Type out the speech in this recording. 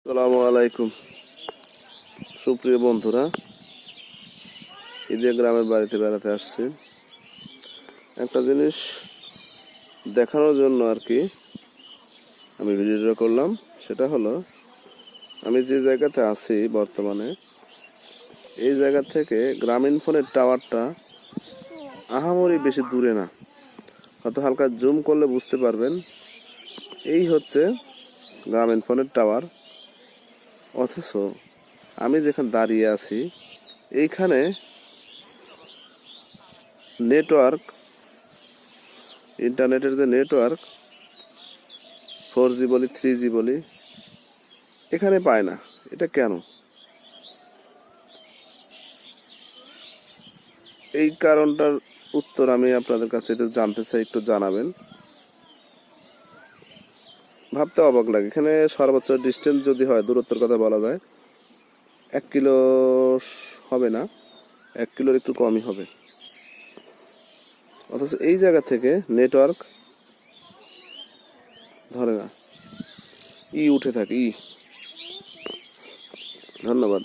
আসসালামু আলাইকুম সুপ্রিয় বন্ধুরা, ঈদে গ্রামের বাড়িতে বেড়াতে আসছি। একটা জিনিস দেখানোর জন্য আর কি আমি ভিডিওটা করলাম। সেটা হলো, আমি যে জায়গাতে আছি বর্তমানে, এই জায়গা থেকে গ্রামীণ ফোনের টাওয়ারটা আহামরি বেশি দূরে না, হয়তো হালকা জুম করলে বুঝতে পারবেন। এই হচ্ছে গ্রামীণ ফোনের টাওয়ার। অথচ আমি যেখানে দাঁড়িয়ে আছি এইখানে নেটওয়ার্ক, ইন্টারনেটের যে নেটওয়ার্ক 4G বলি 3G বলি, এখানে পায় না। এটা কেন? এই কারণটার উত্তর আমি আপনাদের কাছে একটু জানতে চাই, একটু জানাবেন। ভাবতে অবাক লাগে। এখানে সর্বোচ্চ ডিস্টেন্স যদি হয়, দূরত্বের কথা বলা যায়, 1 কিলো হবে না, 1 কিলোর একটু কমই হবে। অথচ এই জায়গা থেকে নেটওয়ার্ক ধরে না, উঠে থাকে। ধন্যবাদ।